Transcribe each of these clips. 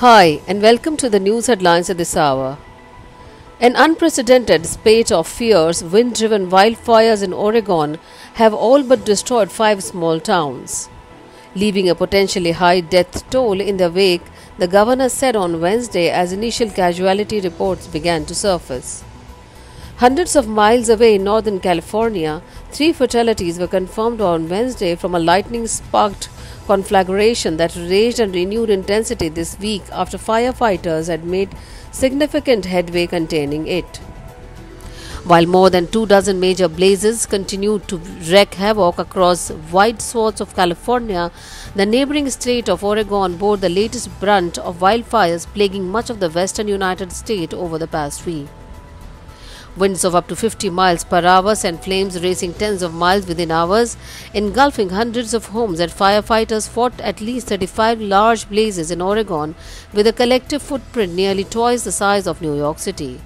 Hi, and welcome to the news headlines at this hour. An unprecedented spate of fierce, wind driven wildfires in Oregon have all but destroyed 5 small towns. Leaving a potentially high death toll in their wake, the governor said on Wednesday as initial casualty reports began to surface. Hundreds of miles away in Northern California, 3 fatalities were confirmed on Wednesday from a lightning sparked conflagration that raged and renewed intensity this week after firefighters had made significant headway containing it. While more than 24 major blazes continued to wreak havoc across wide swaths of California, the neighboring state of Oregon bore the latest brunt of wildfires plaguing much of the western United States over the past week. Winds of up to 50 miles per hour sent flames racing tens of miles within hours, engulfing hundreds of homes, and firefighters fought at least 35 large blazes in Oregon with a collective footprint nearly twice the size of New York City.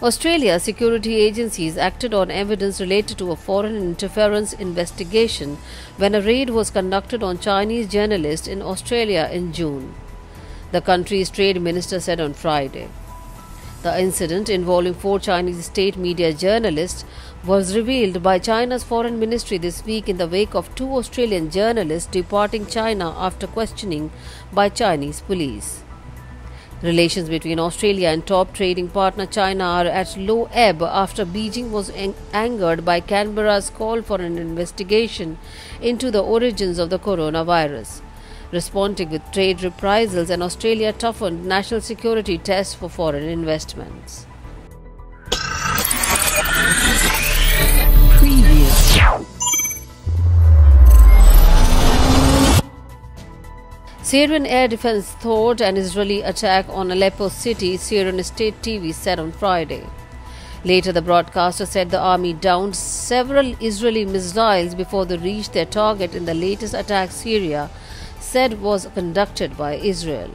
Australia security agencies acted on evidence related to a foreign interference investigation when a raid was conducted on Chinese journalists in Australia in June, the country's trade minister said on Friday. The incident, involving 4 Chinese state media journalists, was revealed by China's foreign ministry this week in the wake of 2 Australian journalists departing China after questioning by Chinese police. Relations between Australia and top trading partner China are at low ebb after Beijing was angered by Canberra's call for an investigation into the origins of the coronavirus. Responding with trade reprisals, and Australia toughened national security tests for foreign investments. Syrian air defense thwarted an Israeli attack on Aleppo city, Syrian state TV said on Friday. Later, the broadcaster said the army downed several Israeli missiles before they reached their target in the latest attack Syria said was conducted by Israel.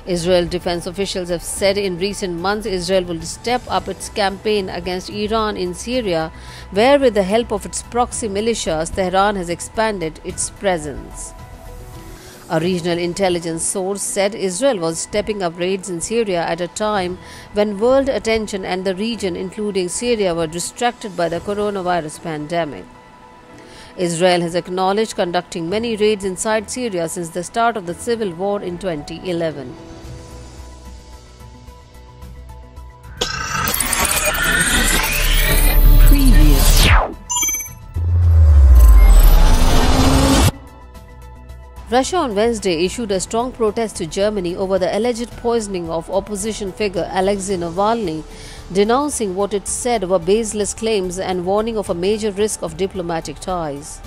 Israel defense officials have said in recent months Israel will step up its campaign against Iran in Syria, where with the help of its proxy militias, Tehran has expanded its presence. A regional intelligence source said Israel was stepping up raids in Syria at a time when world attention and the region, including Syria, were distracted by the coronavirus pandemic. Israel has acknowledged conducting many raids inside Syria since the start of the civil war in 2011. Russia on Wednesday issued a strong protest to Germany over the alleged poisoning of opposition figure Alexei Navalny, denouncing what it said were baseless claims and warning of a major risk of diplomatic ties.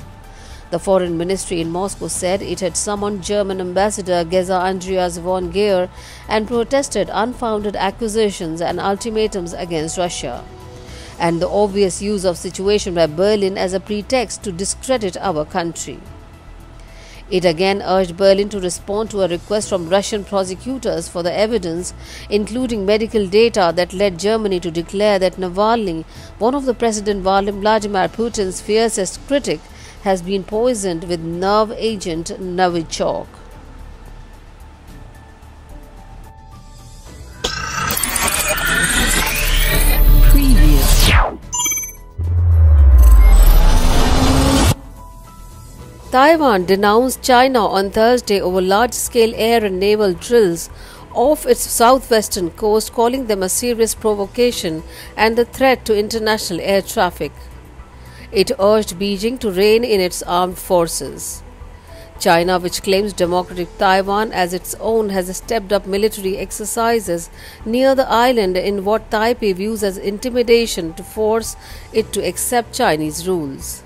The foreign ministry in Moscow said it had summoned German ambassador Geza Andreas von Geyer and protested unfounded accusations and ultimatums against Russia, and the obvious use of situation by Berlin as a pretext to discredit our country. It again urged Berlin to respond to a request from Russian prosecutors for the evidence, including medical data that led Germany to declare that Navalny, one of the President Vladimir Putin's fiercest critics, has been poisoned with nerve agent Novichok. Taiwan denounced China on Thursday over large-scale air and naval drills off its southwestern coast, calling them a serious provocation and a threat to international air traffic. It urged Beijing to rein in its armed forces. China, which claims Democratic Taiwan as its own, has stepped up military exercises near the island in what Taipei views as intimidation to force it to accept Chinese rules.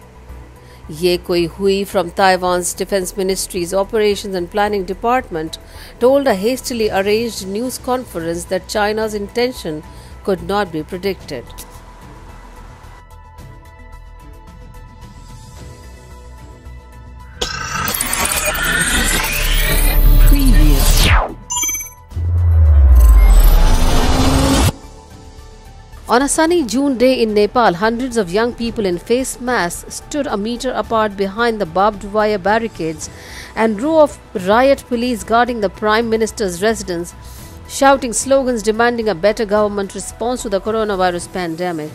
Ye Kui-hui from Taiwan's Defense Ministry's Operations and Planning Department told a hastily arranged news conference that China's intention could not be predicted. On a sunny June day in Nepal, hundreds of young people in face masks stood a meter apart behind the barbed wire barricades and row of riot police guarding the Prime Minister's residence, shouting slogans demanding a better government response to the coronavirus pandemic.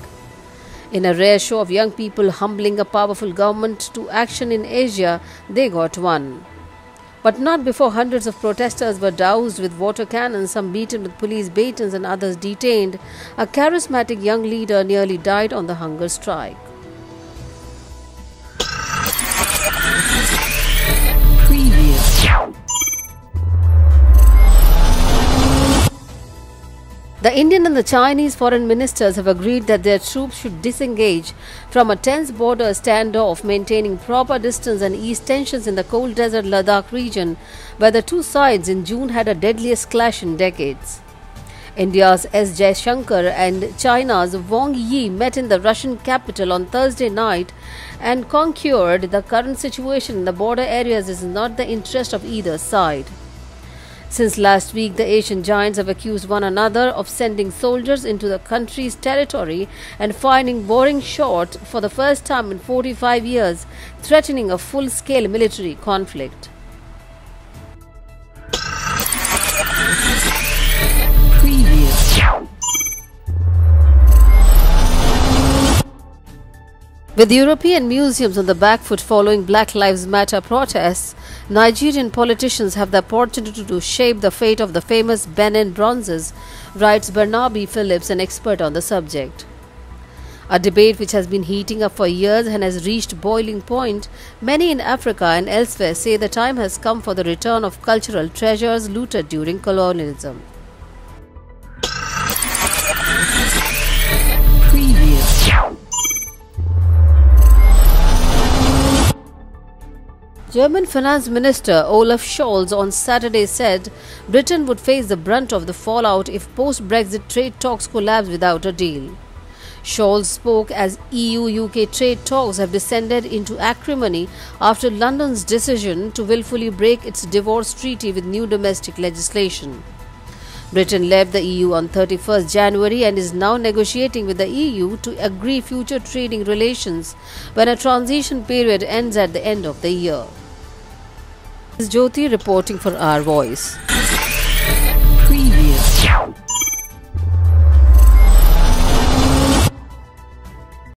In a rare show of young people humbling a powerful government to action in Asia, they got one. But not before hundreds of protesters were doused with water cannons, some beaten with police batons and others detained. A charismatic young leader nearly died on the hunger strike. The Indian and the Chinese foreign ministers have agreed that their troops should disengage from a tense border standoff, maintaining proper distance and ease tensions in the cold desert Ladakh region, where the two sides in June had a deadliest clash in decades. India's S. Jaishankar and China's Wang Yi met in the Russian capital on Thursday night and concurred the current situation in the border areas is not the interest of either side. Since last week, the Asian giants have accused one another of sending soldiers into the country's territory and firing boring shots for the first time in 45 years, threatening a full-scale military conflict. With European museums on the back foot following Black Lives Matter protests, Nigerian politicians have the opportunity to shape the fate of the famous Benin bronzes, writes Barnaby Phillips, an expert on the subject. A debate which has been heating up for years and has reached boiling point, many in Africa and elsewhere say the time has come for the return of cultural treasures looted during colonialism. German Finance Minister Olaf Scholz on Saturday said Britain would face the brunt of the fallout if post-Brexit trade talks collapse without a deal. Scholz spoke as EU-UK trade talks have descended into acrimony after London's decision to willfully break its divorce treaty with new domestic legislation. Britain left the EU on 31st January and is now negotiating with the EU to agree future trading relations when a transition period ends at the end of the year. This is Jyoti reporting for Our Voice. Previous.